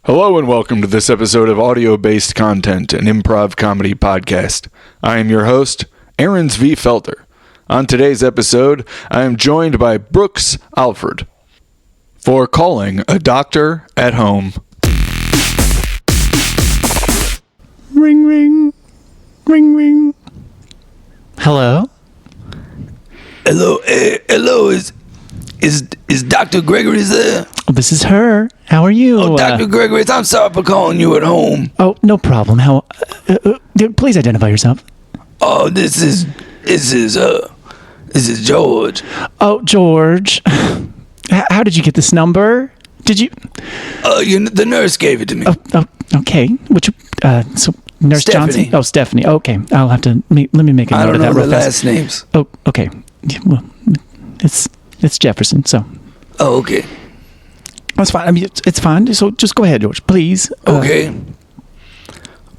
Hello and welcome to this episode of audio-based content, an improv comedy podcast. I am your host, Aarons V. Felter. On today's episode, I am joined by Brooks Alford for calling a doctor at home. Ring, ring. Ring, ring. Hello? Hello, is Dr. Gregory there? Oh, this is her. How are you? Oh, Dr. Gregory, I'm sorry for calling you at home. Oh, no problem. Please identify yourself. Oh, this is George. Oh, George. How did you get this number? Did you? The nurse gave it to me. Oh, okay. So Nurse Stephanie. Johnson? Oh, Stephanie. Okay. I'll have to, let me make a note of that real fast. I don't know the last names. Oh, okay. Yeah, well, it's Jefferson, so. Oh, okay. That's fine. I mean, it's fine. So just go ahead, George, please. Okay.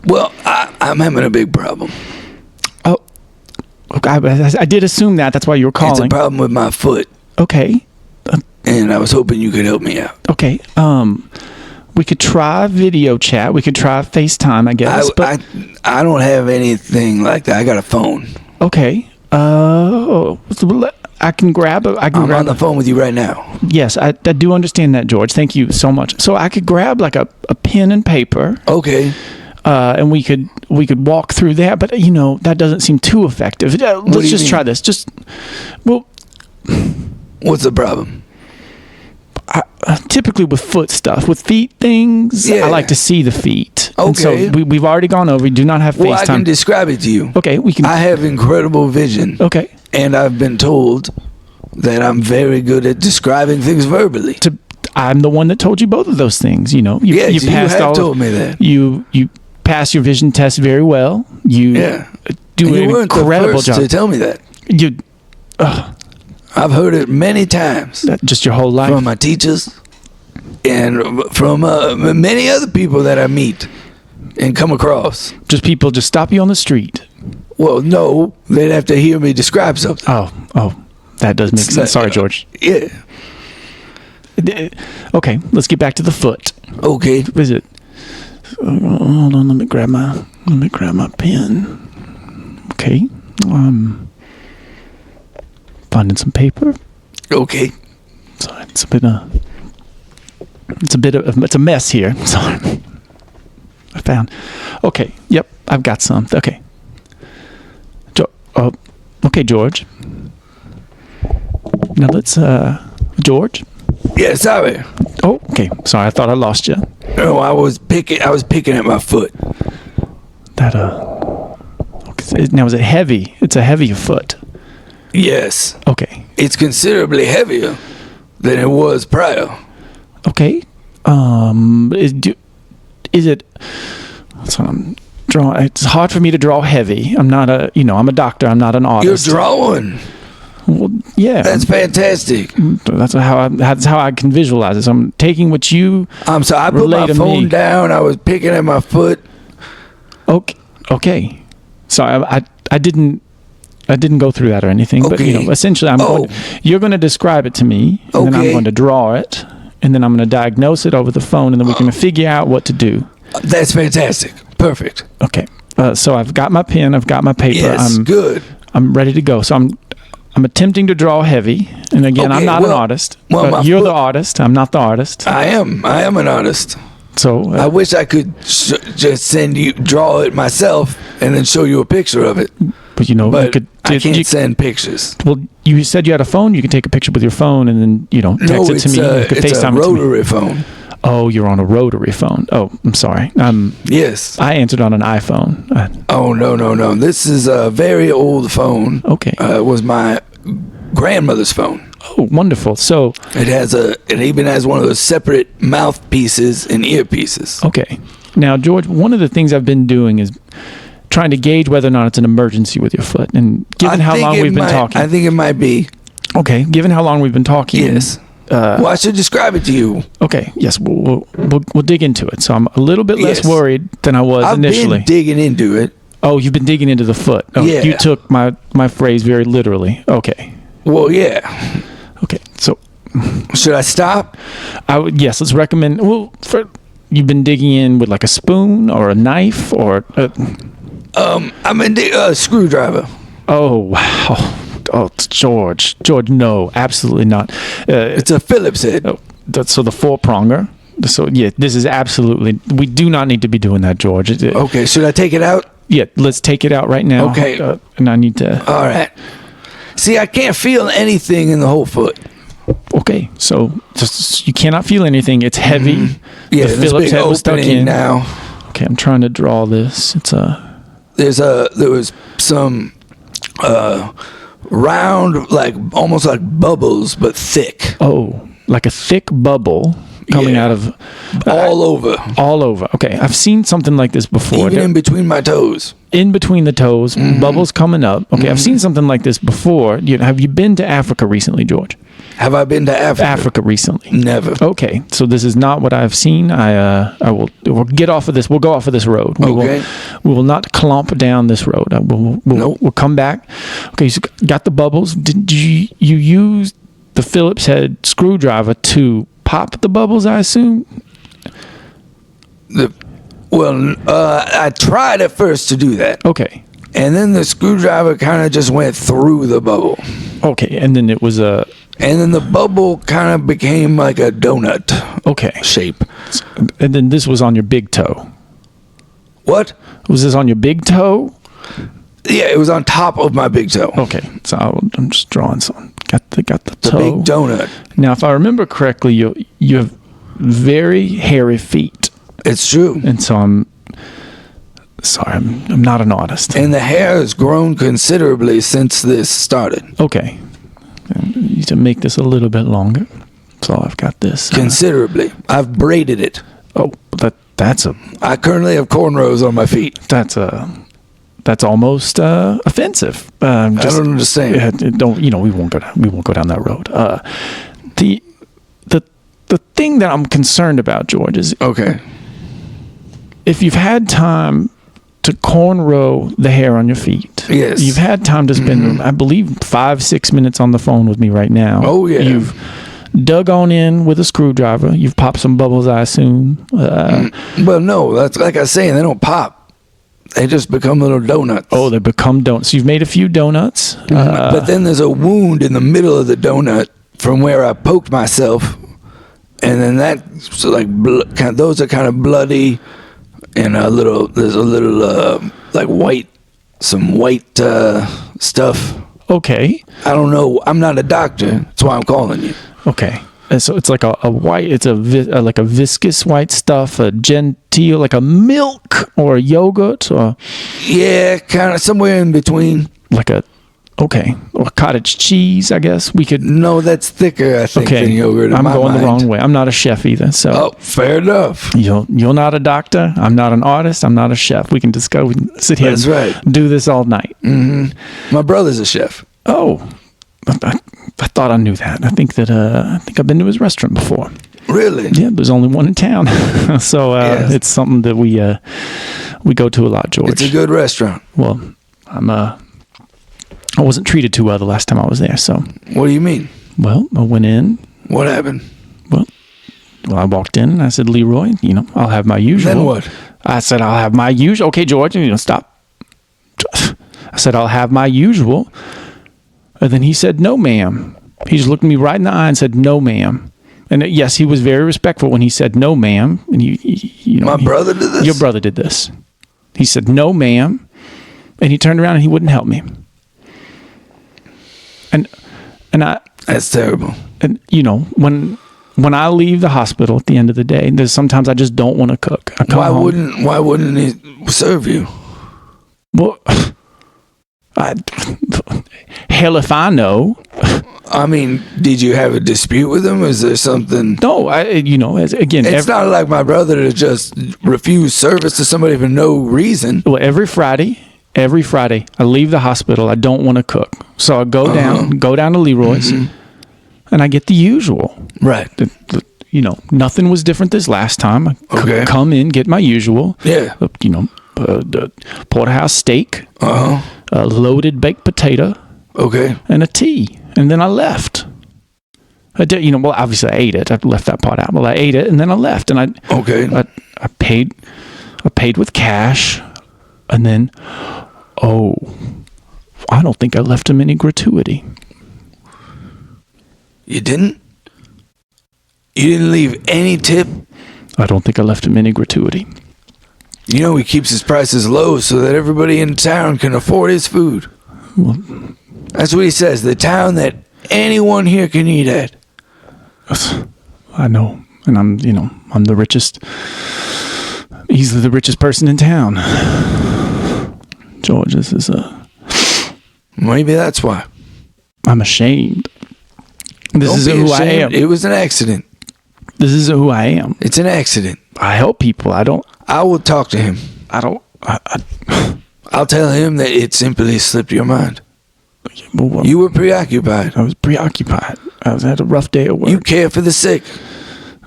Well, I'm having a big problem. Oh, okay. I did assume that. That's why you were calling. It's a problem with my foot. Okay. And I was hoping you could help me out. Okay. We could try video chat. We could try FaceTime, I guess. I don't have anything like that. I got a phone. Okay. I can grab I'm on the phone with you right now. Yes, I do understand that, George. Thank you so much. So I could grab like a pen and paper. Okay. And we could walk through that, but that doesn't seem too effective. Let's just try this. What's the problem? Typically with foot stuff, with feet things, I like to see the feet. Okay. And so we've already gone over. We do not have FaceTime. Well, I can describe it to you. Okay, we can. I have incredible vision. Okay. And I've been told that I'm very good at describing things verbally. I'm the one that told you both of those things. You Yes, you passed told me that. You passed your vision test very well. You do an incredible job. To tell me that. I've heard it many times. Just your whole life? From my teachers and from many other people that I meet and come across. Just people just stop you on the street? Well, no. They'd have to hear me describe something. Oh. That does make sense. Sorry, George. Yeah. Okay, let's get back to the foot. Okay. Is it? Hold on, let me grab my pen. Okay. Finding some paper. Okay. So it's a mess here. Sorry. I found. Okay. Yep. I've got some. Okay. Okay, George. Now let's. George. Yeah. Sorry. Oh. Okay. Sorry. I thought I lost you. No, I was picking at my foot. Now is it heavy? It's a heavy foot. Yes. Okay. It's considerably heavier than it was prior. Okay. Is it? So I'm drawing. It's hard for me to draw heavy. I'm not I'm a doctor. I'm not an artist. You're drawing. Well, yeah. That's fantastic. That's how I can visualize it. So I'm taking what you. I'm sorry. I put my phone down. I was picking at my foot. Okay. Sorry, I didn't go through that or anything. Okay. But essentially, you're going to describe it to me, and then I'm going to draw it, and then I'm going to diagnose it over the phone, and then we can figure out what to do. That's fantastic. Perfect. Okay. So I've got my pen. I've got my paper. Yes, good. I'm ready to go. So I'm attempting to draw heavy, and again, I'm not an artist. But you're the artist. I'm not the artist. I am an artist. So I wish I could just draw it myself and then show you a picture of it. But I can't send pictures. Well, you said you had a phone. You can take a picture with your phone and then text it to me. You can it's FaceTime a rotary phone. Oh, you're on a rotary phone. Oh, I'm sorry. Yes. I answered on an iPhone. Oh no! This is a very old phone. Okay. It was my grandmother's phone. Oh, wonderful. So it even has one of those separate mouthpieces and earpieces. Okay. Now, George, one of the things I've been doing is trying to gauge whether or not it's an emergency with your foot. And given how long we've been talking, I think it might be. Okay. Given how long we've been talking, yes. Well, I should describe it to you. Okay. Yes. We'll dig into it. So I'm a little bit less worried than I was initially. I've been digging into it. Oh, you've been digging into the foot. Oh, yeah. You took my phrase very literally. Okay. Well, yeah. Okay. So should I stop? Yes. Let's recommend. Well, you've been digging in with like a spoon or a knife or I'm a screwdriver. Oh, wow. Oh, George, no, absolutely not. It's a Phillips head. So the four-pronger. So, yeah, this is absolutely... We do not need to be doing that, George. Okay, should I take it out? Yeah, let's take it out right now. Okay. And I need to... All right. See, I can't feel anything in the whole foot. Okay, so you cannot feel anything. It's heavy. Mm-hmm. Yeah, the Phillips head was stuck in. Now. Okay, I'm trying to draw this. It's a... There was some round, like almost like bubbles, but thick. Oh, like a thick bubble coming out of... all over. All over. Okay, I've seen something like this before. Even in between my toes. In between the toes, bubbles coming up. Okay, I've seen something like this before. Have you been to Africa recently, George? Have I been to Africa? Africa recently? Never. Okay, so this is not what I've seen. We'll get off of this. We'll go off of this road. We will not clomp down this road. We'll come back. Okay, so got the bubbles. Did you use the Phillips head screwdriver to pop the bubbles, I assume? I tried at first to do that. Okay. And then the screwdriver kind of just went through the bubble. Okay, and then it was a... And then the bubble kind of became like a donut shape. And then this was on your big toe. What? Was this on your big toe? Yeah, it was on top of my big toe. Okay, so I'm just drawing some. Got the toe. The big donut. Now, if I remember correctly, you have very hairy feet. It's true. And so I'm not an artist. And the hair has grown considerably since this started. Okay. I need to make this a little bit longer. So I've got this. Considerably. I've braided it. Oh, I currently have cornrows on my feet. That's almost offensive. I don't understand. We won't go down that road. The thing that I'm concerned about, George, is if you've had time to cornrow the hair on your feet. Yes. You've had time to spend, I believe, 5-6 minutes on the phone with me right now. Oh, yeah. You've dug on in with a screwdriver. You've popped some bubbles, I assume. Well, no, that's like I was saying, they don't pop. They just become little donuts. Oh, they become donuts. So you've made a few donuts. But then there's a wound in the middle of the donut from where I poked myself. And then that's like, those are kind of bloody. And there's a little, like some white stuff. Okay. I don't know. I'm not a doctor. That's why I'm calling you. Okay. And so it's like a white, it's like a viscous white stuff, a genteel, like a milk or a yogurt or... Yeah, kind of somewhere in between. Or cottage cheese, I guess we could... No, that's thicker, I think, than yogurt. I'm going the wrong way. I'm not a chef either, so... Oh, fair enough. You're not a doctor. I'm not an artist. I'm not a chef. We can discuss. We can sit here and do this all night. Mm-hmm. My brother's a chef. Oh, I thought I knew that. I think I've been to his restaurant before. Really? Yeah, there's only one in town, so it's something that we go to a lot, George. It's a good restaurant. Well, I wasn't treated too well the last time I was there, so. What do you mean? Well, I went in. What happened? Well, I walked in and I said, Leroy, I'll have my usual. Then what? I said, I'll have my usual. Okay, George, stop. I said, I'll have my usual. And then he said, no, ma'am. He just looked me right in the eye and said, no, ma'am. And yes, he was very respectful when he said, no, ma'am. And my brother did this? Your brother did this. He said, no, ma'am. And he turned around and he wouldn't help me. And I... That's terrible. And, when I leave the hospital at the end of the day, there's sometimes I just don't want to cook. I come home. Why wouldn't he serve you? Well, hell if I know. I mean, did you have a dispute with him? Is there something? No, again, it's not like my brother to just refuse service to somebody for no reason. Well, every Friday, I leave the hospital. I don't want to cook, so I go down to Leroy's, and I get the usual. Right. Nothing was different this last time. I come in, get my usual. Yeah. The porterhouse steak. A loaded baked potato. Okay. And a tea. And then I left. I did, well, obviously I ate it. I left that part out. Well, I ate it and then I left, and I paid with cash, and then, I don't think I left him any gratuity. You didn't? You didn't leave any tip? I don't think I left him any gratuity. He keeps his prices low so that everybody in town can afford his food. Well, that's what he says. The town that anyone here can eat at. I know. And I'm the richest, easily the richest person in town. George, this is maybe that's why. I'm ashamed. This isn't who I am. It was an accident. This isn't who I am. It's an accident. I help people. I will talk to him. I'll tell him that it simply slipped your mind. Well, you were preoccupied. I was preoccupied. I had a rough day at work. You care for the sick.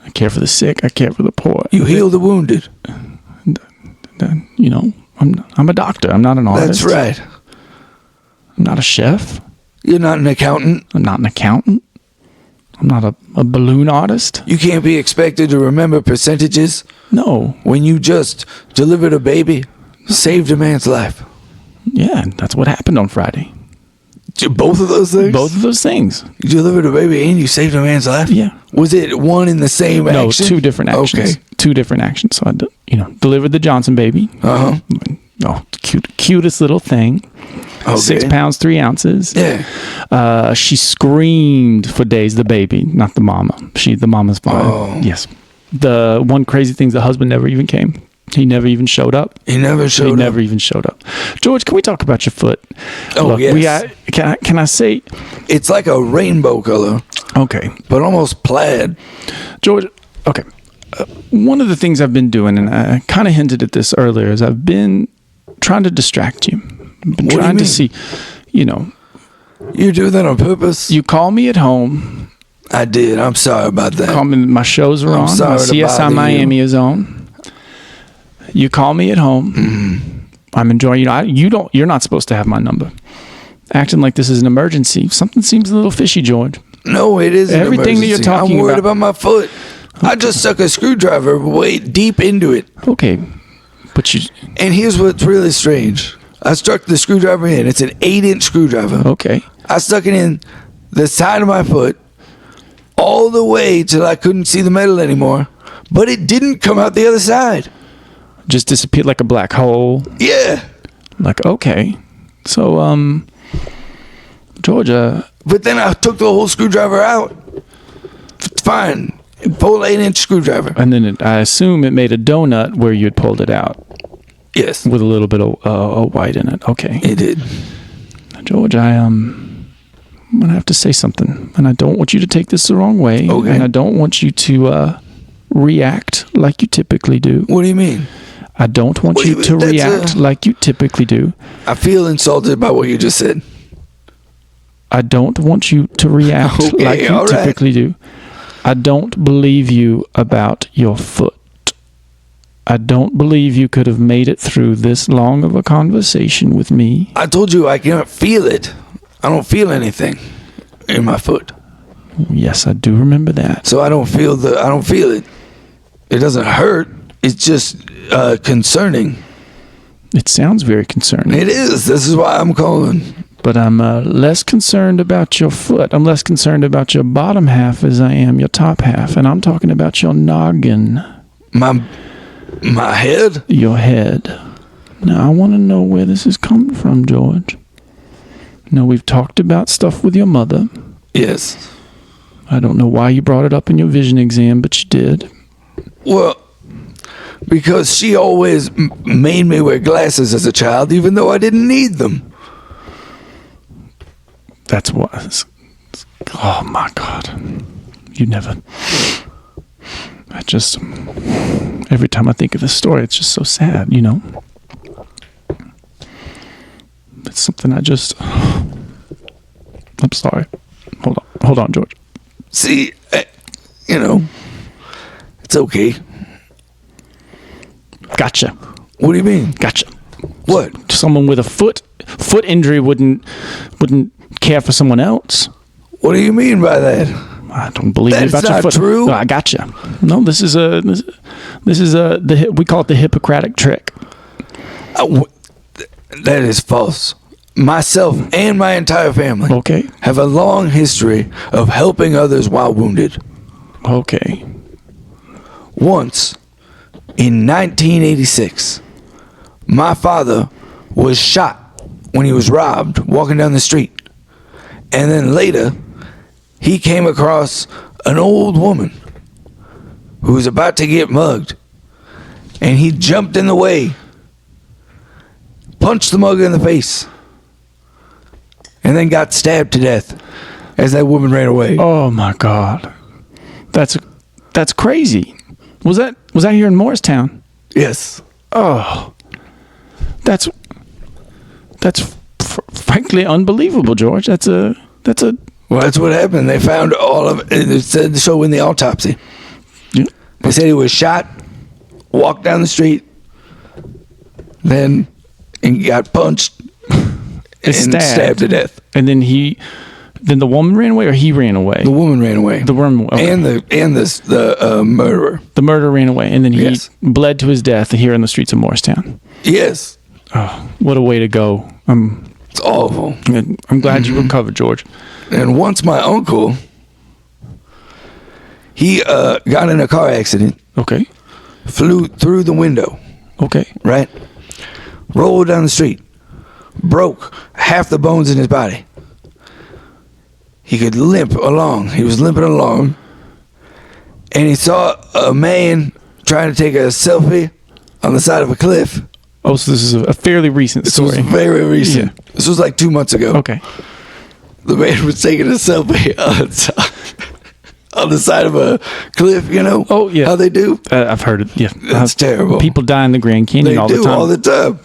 I care for the sick. I care for the poor. You heal the wounded. I'm a doctor. I'm not an artist. That's right. I'm not a chef. You're not an accountant. I'm not an accountant. I'm not a balloon artist. You can't be expected to remember percentages. No. When you just delivered a baby, saved a man's life. Yeah, that's what happened on Friday. Both of those things? Both of those things. You delivered a baby and you saved a man's life? Yeah. Was it one in the same action? No, two different actions. Okay. Two different actions. So I, delivered the Johnson baby. Cutest little thing. Okay. 6 pounds, 3 ounces. Yeah. She screamed for days, the baby, not the mama. The mama's fine. Oh. Yes. The one crazy thing, the husband never even came. He never even showed up. He never even showed up. George, can we talk about your foot? Oh, look, yes. Can I say? It's like a rainbow color. Okay. But almost plaid. George, okay. One of the things I've been doing, and I kind of hinted at this earlier, is I've been trying to distract you. I've been trying to see, You do that on purpose? You call me at home. I did. I'm sorry about that. Call me, my shows are on. Sorry my CSI Miami is on. You call me at home. Mm-hmm. I'm enjoying. You're not supposed to have my number. Acting like this is an emergency. Something seems a little fishy, George. No, it is an Everything emergency. that you're talking I'm worried about my foot. I just stuck a screwdriver way deep into it. Okay, but you. And here's what's really strange. I stuck the screwdriver in. It's an 8-inch screwdriver. Okay. I stuck it in the side of my foot all the way till I couldn't see the metal anymore. But it didn't come out the other side. Just disappeared like a black hole. Yeah. Like, okay. So, Georgia. But then I took the whole screwdriver out. Fine. Full 8-inch screwdriver. And then I assume it made a donut where you had pulled it out. Yes. With a little bit of white in it. Okay. It did. George, I'm going to have to say something. And I don't want you to take this the wrong way. Okay. And I don't want you to react like you typically do. What do you mean? I don't want you to react like you typically do. I feel insulted by what you just said. I don't want you to react like you typically do. I don't believe you about your foot. I don't believe you could have made it through this long of a conversation with me. I told you I can't feel it. I don't feel anything in my foot. Yes, I do remember that. So I don't feel it. It doesn't hurt. It's just concerning. It sounds very concerning. It is. This is why I'm calling. But I'm less concerned about your foot. I'm less concerned about your bottom half as I am your top half. And I'm talking about your noggin. My head? Your head. Now, I want to know where this is coming from, George. Now, we've talked about stuff with your mother. Yes. I don't know why you brought it up in your vision exam, but you did. Well, because she always made me wear glasses as a child, even though I didn't need them. That's what. Oh my God. You never. Every time I think of this story, it's just so sad, It's something I'm sorry. Hold on, George. See, it's okay. Gotcha. What do you mean? Gotcha. What? Someone with a foot injury wouldn't care for someone else. What do you mean by that? I don't believe you That's about your not foot. true. No, I got you. No, this is we call it the Hippocratic trick. That is false. Myself and my entire family Okay. have a long history of helping others while wounded. Okay. Once, in 1986, my father was shot when he was robbed walking down the street. And then later, he came across an old woman who was about to get mugged. And he jumped in the way, punched the mugger in the face, and then got stabbed to death as that woman ran away. Oh my God. That's crazy. Was that here in Morristown? Yes. Oh. That's frankly unbelievable, George. That's Well, that's what happened. They found all of it. It said so in the autopsy. Yeah. They said he was shot, walked down the street, then and got punched and stabbed to death. And then the woman ran away, or he ran away? The woman ran away. The woman, okay. And the murderer. The murderer ran away, and then he Yes. bled to his death here in the streets of Morristown. Yes. Oh, what a way to go! It's awful. I'm glad you recovered, George. And once my uncle, he got in a car accident, Okay. flew through the window, Okay. right? Rolled down the street, broke half the bones in his body. He could limp along. He was limping along, and he saw a man trying to take a selfie on the side of a cliff. Oh, so this is a fairly recent This was story. very recent. Yeah. This was like 2 months ago. Okay. The man was taking a selfie on the side of a cliff, you know? Oh, yeah. How they do? I've heard it. Yeah. That's terrible. People die in the Grand Canyon They all do the time. all the time.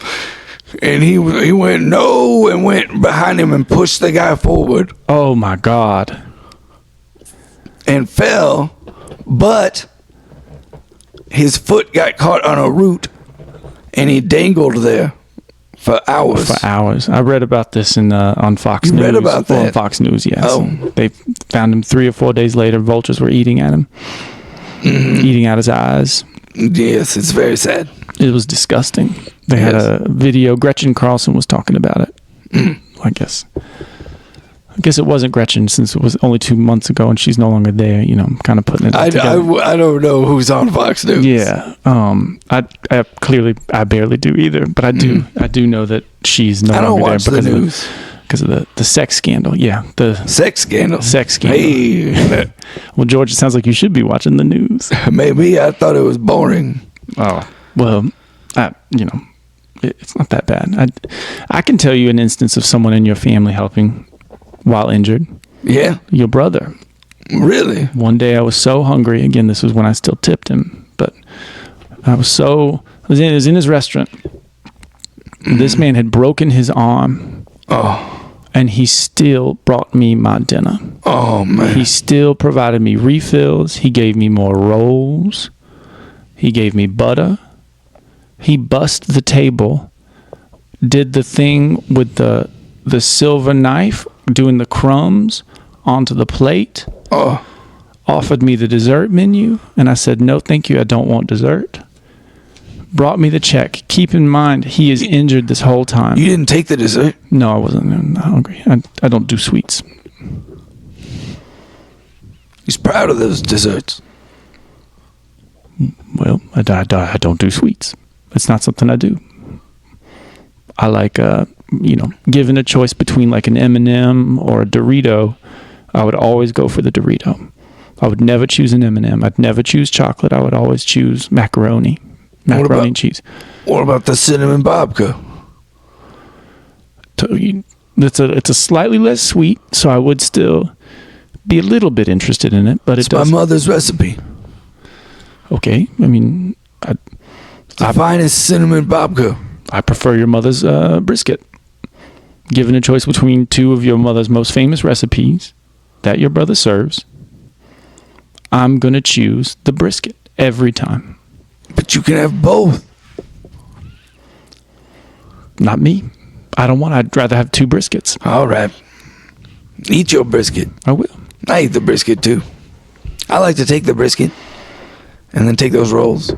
And he went no and went behind him and pushed the guy forward Oh my God. and fell, but his foot got caught on a root and he dangled there for hours. For hours. I read about this on Fox You News. read about Well, that? on Fox News, yes. Oh. They found him 3 or 4 days later. Vultures were eating at him, eating out his eyes. Yes, it's very sad. It was disgusting. They had a video. Gretchen Carlson was talking about it. I guess it wasn't Gretchen, since it was only 2 months ago and she's no longer there. You know, I'm kind of putting it together. I don't know who's on Fox News. Yeah. I clearly I barely do either, but I do know that she's no I don't longer watch there the news. because of the sex scandal. Yeah, the Sex scandal. sex scandal. Hey, Well, George, it sounds like you should be watching the news. maybe I thought it was boring. Oh, well, it's not that bad. I can tell you an instance of someone in your family helping while injured. Yeah, Your brother. really. One day I was so hungry. Again, this was when I still tipped him, but I was in his restaurant. This man had broken his arm, and he still brought me my dinner. Oh man. He still provided me refills. He gave me more rolls. He gave me butter. He bussed the table, did the thing with the silver knife, doing the crumbs onto the plate, offered me the dessert menu, and I said, no, thank you, I don't want dessert. Brought me the check. Keep in mind, he is injured this whole time. You didn't take the dessert? No, I wasn't. I'm not hungry. I don't do sweets. He's proud of those desserts. Well, I don't do sweets. It's not something I do. I like, given a choice between like an M&M or a Dorito, I would always go for the Dorito. I would never choose an M&M. I'd never choose chocolate. I would always choose macaroni and cheese. What about the cinnamon babka? It's a slightly less sweet, so I would still be a little bit interested in it. But It's my mother's recipe. Okay, I mean, The finest cinnamon babka. I prefer your mother's brisket. Given a choice between 2 of your mother's most famous recipes that your brother serves, I'm going to choose the brisket every time. But you can have both. Not me. I'd rather have 2 briskets. All right. Eat your brisket. I will. I eat the brisket too. I like to take the brisket and then take those rolls,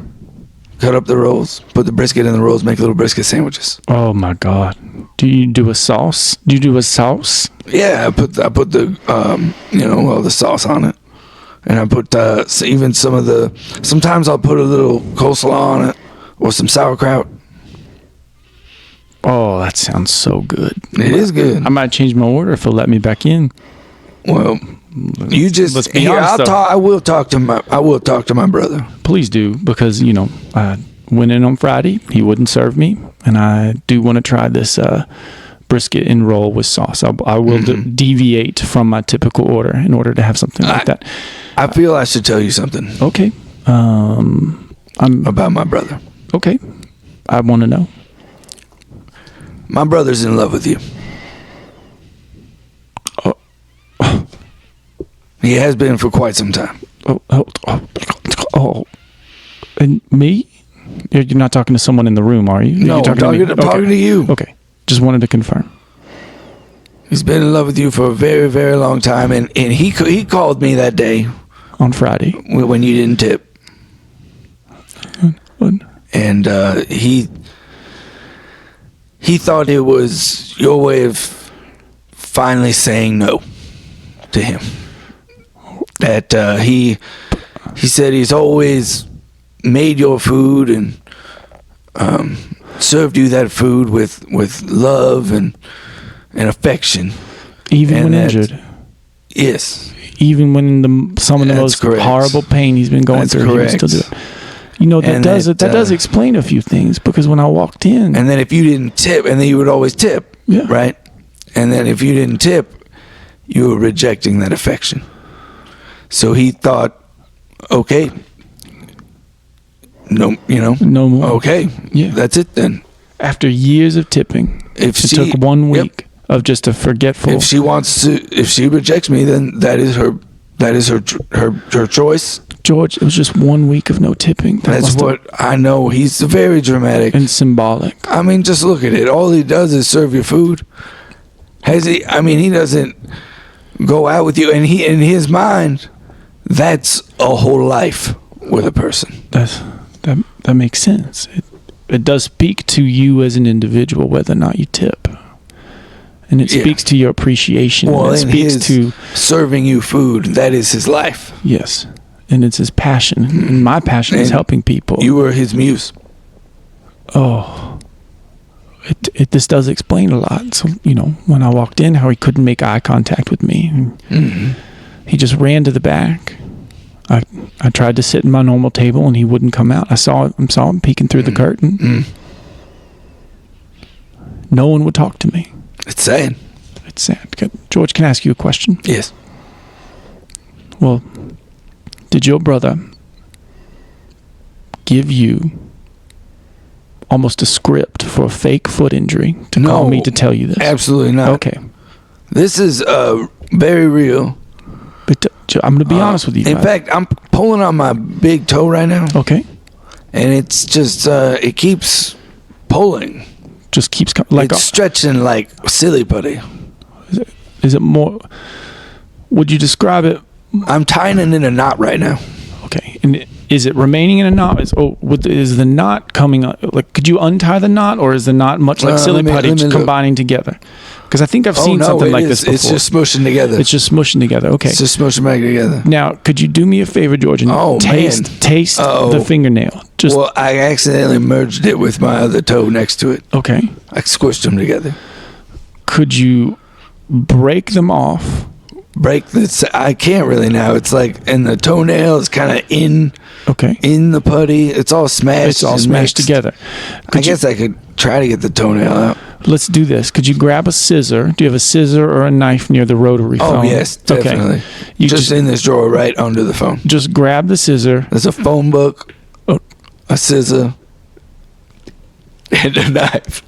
cut up the rolls, put the brisket in the rolls, make little brisket sandwiches. Oh my God! Do you do a sauce? Yeah, I put the the sauce on it, and I put even sometimes I'll put a little coleslaw on it or some sauerkraut. Oh, that sounds so good. It is good. I might change my order if it'll let me back in. Well, you just let's be honest. I will talk to my brother. Please do, because I went in on Friday. He wouldn't serve me, and I do want to try this brisket and roll with sauce. I will deviate from my typical order in order to have something like that. I feel I should tell you something. Okay. I'm about my brother. Okay. I want to know. My brother's in love with you. He has been for quite some time. Oh. And me? You're not talking to someone in the room, are you? No, I'm talking to you. Okay. Just wanted to confirm. He's been in love with you for a very, very long time, and he called me that day on Friday when you didn't tip. What? And he thought it was your way of finally saying no to him. That he said he's always made your food and served you that food with love and affection, even when injured. Yes, even when in some of the most horrible pain he's been going through, he would still do it. That does explain a few things, because when I walked in, and then if you didn't tip, and then you would always tip, right? And then if you didn't tip, you were rejecting that affection. So he thought, okay, no more. Okay, yeah, that's it then. After years of tipping, it took 1 week of just a forgetful. If she rejects me, then that is her choice. George, it was just 1 week of no tipping. That's what I know. He's very dramatic and symbolic. I mean, just look at it. All he does is serve your food. He doesn't go out with you, and in his mind, that's a whole life with a person. That makes sense. It does speak to you as an individual whether or not you tip. And it speaks to your appreciation. Well, it speaks to serving you food. That is his life. Yes. And it's his passion. And my passion is helping people. You were his muse. Oh. This does explain a lot. So, when I walked in, how he couldn't make eye contact with me. Mm-hmm. He just ran to the back. I tried to sit in my normal table, and he wouldn't come out. I saw him peeking through the curtain. Mm. No one would talk to me. It's sad. It's sad. George, can I ask you a question? Yes. Well, did your brother give you almost a script for a fake foot injury to call me to tell you this? Absolutely not. Okay. This is very real. But I'm going to be honest with you. In fact, I'm pulling on my big toe right now. Okay. And it's just, it keeps pulling. Just keeps it's stretching like silly putty. Is it more? Would you describe it? I'm tying it in a knot right now. Okay, and is it remaining in a knot? Is the knot coming? Could you untie the knot, or is the knot much like silly putty combining together? Because I think I've seen something like this before. It's just smushing together. It's just smushing together. Okay. It's just smushing back together. Now, could you do me a favor, George, and taste the fingernail? Well, I accidentally merged it with my other toe next to it. Okay. I squished them together. Could you break them off? I can't really now. It's like, and the toenail is kind of in the putty. It's all smashed. It's all smashed together. I guess I could try to get the toenail out. Let's do this. Could you grab a scissor? Do you have a scissor or a knife near the rotary phone? Oh, yes, definitely. Okay. Just in this drawer right under the phone. Just grab the scissor. There's a phone book, a scissor, and a knife.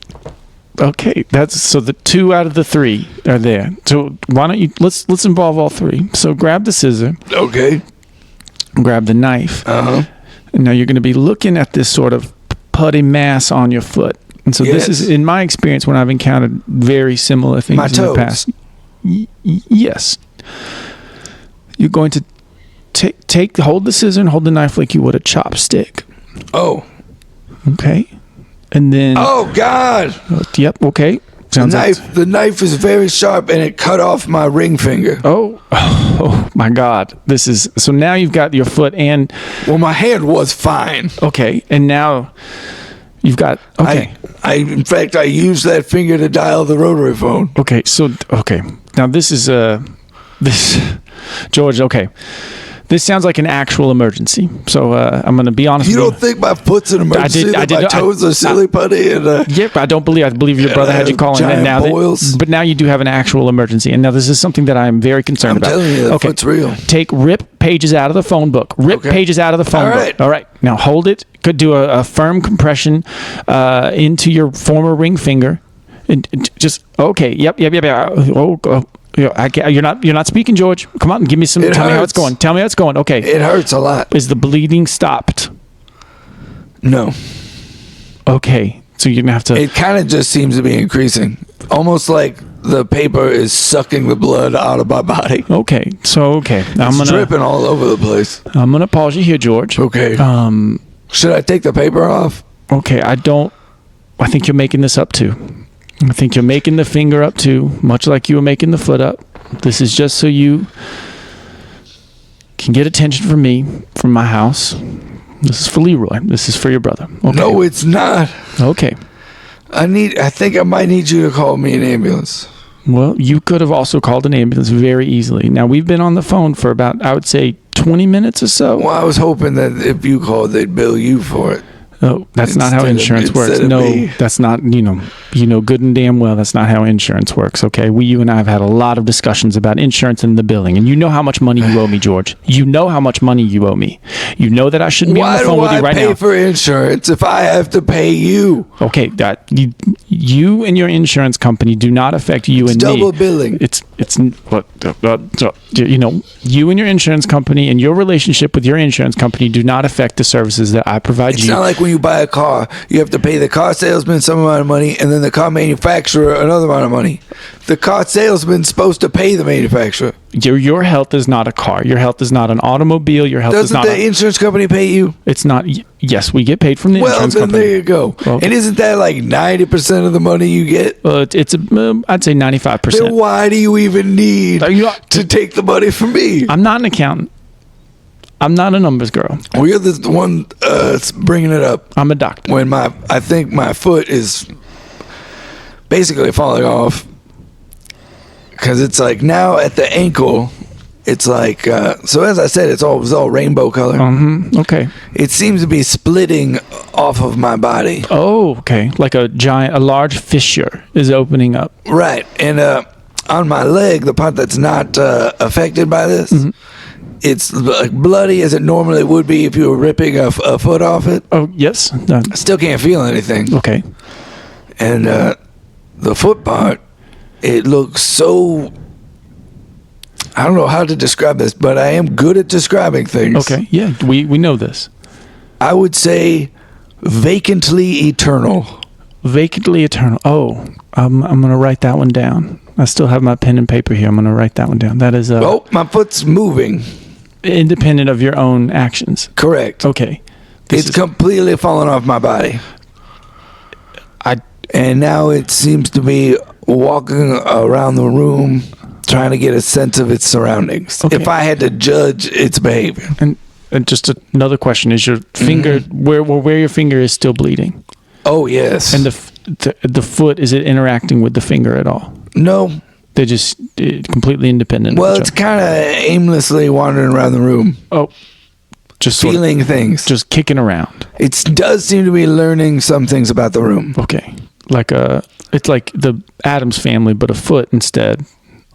Okay, so the 2 out of the 3 are there. So why don't you let's involve all 3. So grab the scissor. Okay. Grab the knife. Uh-huh. And now you're going to be looking at this sort of putty mass on your foot. And so this is, in my experience, when I've encountered very similar things in the past. Yes. You're going to hold the scissor and hold the knife like you would a chopstick. Oh. Okay. And then. Oh God. Yep. Okay. The knife is very sharp and it cut off my ring finger. Oh my God. So now you've got your foot and. Well, my hand was fine. Okay. And now you've got. Okay. In fact, I used that finger to dial the rotary phone. Okay. Now this is George. Okay. This sounds like an actual emergency. So I'm going to be honest with you. You don't think my foot's an emergency? My toes are silly putty? Yep, I believe your brother had you calling. But now you do have an actual emergency. And now this is something that I am very concerned about. I'm telling you, the foot's real. Rip pages out of the phone book. Pages out of the phone book. All right. Now hold it. Could do a firm compression into your former ring finger. And just, okay. Yep. Oh, you're not speaking, George. Come on, give me some. Tell me how it's going. Tell me how it's going. Okay. It hurts a lot. Is the bleeding stopped? No. Okay, so you're gonna have to. It kind of just seems to be increasing, almost like the paper is sucking the blood out of my body. Okay, It's dripping all over the place. I'm gonna pause you here, George. Okay. Should I take the paper off? Okay, I think you're making this up too. I think you're making the finger up too, much like you were making the foot up. This is just so you can get attention from me, from my house. This is for Leroy. This is for your brother. Okay. No, it's not. Okay. I think I might need you to call me an ambulance. Well, you could have also called an ambulance very easily. Now, we've been on the phone for about, I would say, 20 minutes or so. Well, I was hoping that if you called, they'd bill you for it. Oh, that's not how insurance works. No, that's not, you know good and damn well that's not how insurance works, okay? You and I have had a lot of discussions about insurance and the billing, and you know how much money you owe me, George. You know how much money you owe me. You know that I shouldn't be on the phone with you right now. Why do I pay for insurance if I have to pay you? Okay, you and your insurance company do not affect you and me. It's double billing. It's you and your insurance company and your relationship with your insurance company do not affect the services that I provide you. It's not like when you buy a car, you have to pay the car salesman some amount of money and then the car manufacturer another amount of money. The car salesman's supposed to pay the manufacturer. Your health is not a car. Your health is not an automobile. Your health is not. Doesn't the insurance company pay you? It's not. Yes, we get paid from the insurance company. Well, then there you go. Okay. And isn't that like 90% of the money you get? I'd say 95%. Then why do you even need to take the money from me? I'm not an accountant. I'm not a numbers girl. Well, you're the one bringing it up. I'm a doctor. When I think my foot is basically falling off because it's like now at the ankle, it's like so. As I said, it was all rainbow color. Okay. It seems to be splitting off of my body. Oh, okay. Like a large fissure is opening up. Right, and on my leg, the part that's not affected by this. Mm-hmm. It's like bloody as it normally would be if you were ripping a foot off it. Oh, yes. I still can't feel anything. Okay. And the foot part, it looks so... I don't know how to describe this, but I am good at describing things. Okay, yeah, we know this. I would say vacantly eternal. Vacantly eternal. Oh, I'm going to write that one down. I still have my pen and paper here. I'm going to write that one down. That is... Oh, my foot's moving. Independent of your own actions. Correct. Okay. It's completely fallen off my body. And now it seems to be walking around the room trying to get a sense of its surroundings. Okay. If I had to judge its behavior. And just another question. Is your finger, where your finger is still bleeding? Oh, yes. And the foot, is it interacting with the finger at all? No. They're just completely independent. Well, it's kind of aimlessly wandering around the room. Oh, just feeling things, just kicking around. It does seem to be learning some things about the room. Okay, it's like the Addams Family, but a foot instead,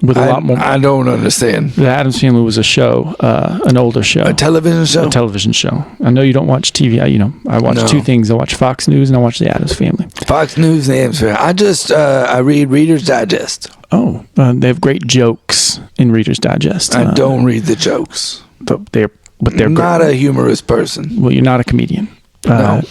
with a lot more. I don't understand. The Addams Family was a show, an older show, a television show. A television show. I know you don't watch TV. I watch two things. I watch Fox News and I watch the Addams Family. Fox News and the Addams Family. I read Reader's Digest. Oh, they have great jokes in Reader's Digest. I don't read the jokes. But they're not a humorous person. Well, you're not a comedian. No,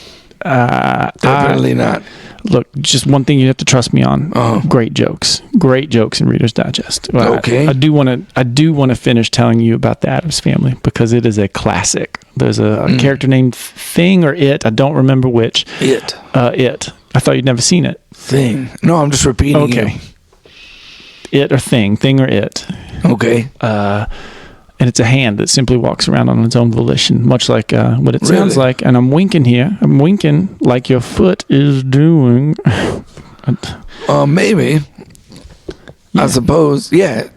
definitely not. Look, just one thing you have to trust me on. Great jokes in Reader's Digest. Okay. I do want to finish telling you about the Addams Family because it is a classic. There's a character named Thing or It. I don't remember which. It. It. I thought you'd never seen it. Thing. No, I'm just repeating. Okay. It or Thing or It. Okay. And it's a hand that simply walks around on its own volition, much like what it sounds like. And I'm winking here. I'm winking like your foot is doing. Maybe. Yeah. I suppose. Yeah.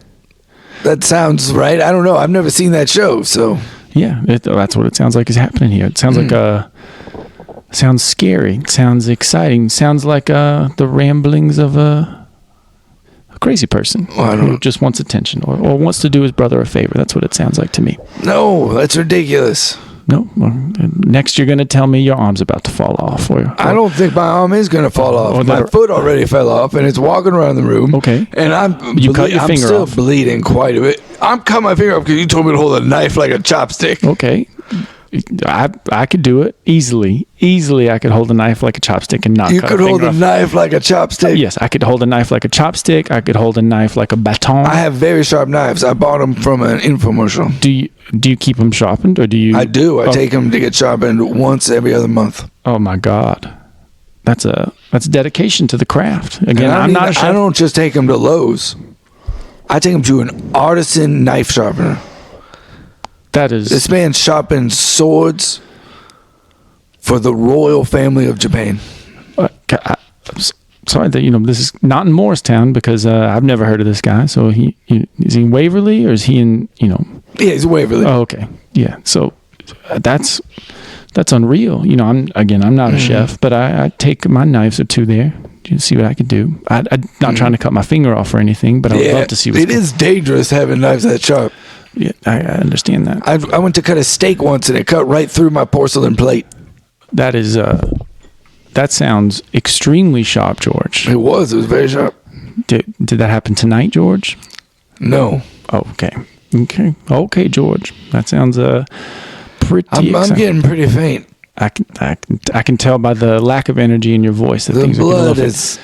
That sounds right. I don't know. I've never seen that show, so. Yeah, that's what it sounds like is happening here. It sounds like sounds scary. Sounds exciting. Sounds like the ramblings of a crazy person who just wants attention or wants to do his brother a favor. That's what it sounds like to me. No, that's ridiculous. No. Next, you're going to tell me your arm's about to fall off. I don't think my arm is going to fall off. My foot already fell off, and it's walking around the room. Okay. And I'm still bleeding quite a bit. I'm cutting my finger off because you told me to hold a knife like a chopstick. Okay. I could do it easily. I could hold a knife like a chopstick and not. You could hold a knife like a chopstick. Yes, I could hold a knife like a chopstick. I could hold a knife like a baton. I have very sharp knives. I bought them from an infomercial. Do you keep them sharpened or do you? I do. I take them to get sharpened once every other month. Oh my God, that's dedication to the craft. Again, I'm not a chef. I don't just take them to Lowe's. I take them to an artisan knife sharpener. This man sharpens swords for the royal family of Japan. I'm sorry that this is not in Morristown because I've never heard of this guy. So is he in Waverly or is he in Yeah, he's in Waverly. Oh, okay, yeah. So that's unreal. I'm not a chef, but I take my knives or two there to see what I can do. I'm not trying to cut my finger off or anything, but I would love to see. It is dangerous having knives that sharp. Yeah, I understand that. I went to cut a steak once and it cut right through my porcelain plate. That sounds extremely sharp, George. It was very sharp. Did that happen tonight, George? No. Oh, okay, George. That sounds pretty. I'm getting pretty faint. I can tell by the lack of energy in your voice that the things blood are is.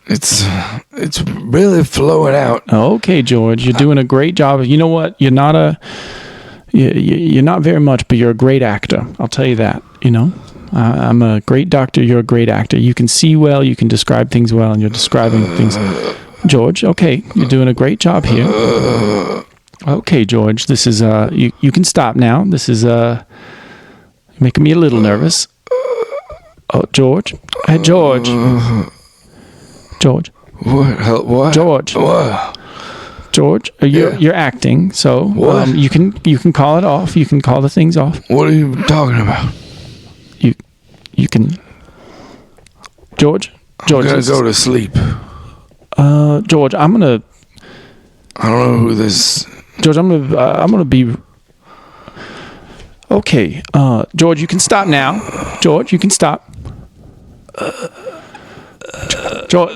It's really flowing out. Okay, George, you're doing a great job. You know what? You're not very much, but you're a great actor. I'll tell you that. I'm a great doctor. You're a great actor. You can see well. You can describe things well, and you're describing things. George, okay, you're doing a great job here. Okay, George, this is you can stop now. This is making me a little nervous. Oh, George. Hey, George. George. What? George. What? George, you're acting, so you can call it off. You can call the things off. What are you talking about? You can. George. I'm gonna go to sleep. George, I'm gonna. I don't know who this. George, I'm gonna be. Okay, George, you can stop now. George, you can stop. George.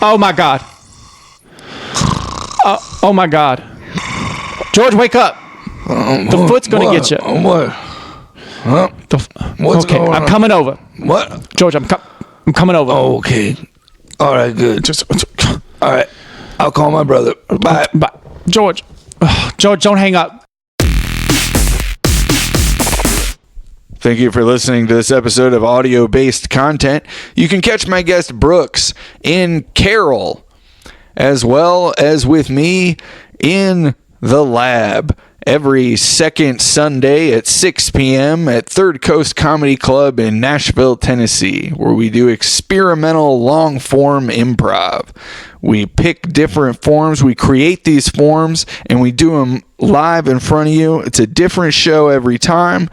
Oh my God. Oh my God. George, wake up. The foot's gonna get you. What? Huh? What's okay, going on? I'm coming over. What? George, I'm coming over. Okay. All right, good. All right. I'll call my brother. Bye. Bye. George, don't hang up. Thank you for listening to this episode of audio-based content. You can catch my guest Brooks in Carroll, as well as with me in the lab every second Sunday at 6 p.m. at Third Coast Comedy Club in Nashville, Tennessee, where we do experimental long-form improv. We pick different forms, we create these forms, and we do them live in front of you. It's a different show every time,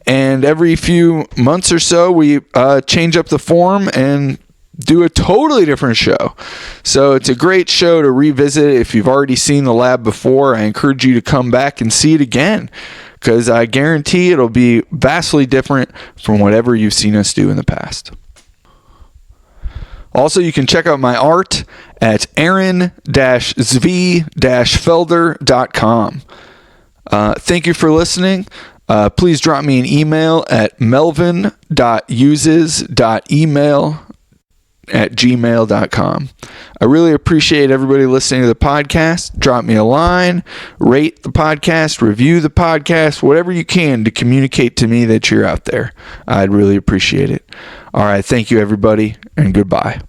and every few months or so, we change up the form and do a totally different show. So it's a great show to revisit. If you've already seen the lab before, I encourage you to come back and see it again, because I guarantee it'll be vastly different from whatever you've seen us do in the past. Also, you can check out my art at aaron-zv-felder.com. Thank you for listening. Please drop me an email at melvin.uses.email@gmail.com. I really appreciate everybody listening to the podcast. Drop me a line, rate the podcast, review the podcast, whatever you can to communicate to me that you're out there. I'd really appreciate it. All right. Thank you, everybody, and goodbye.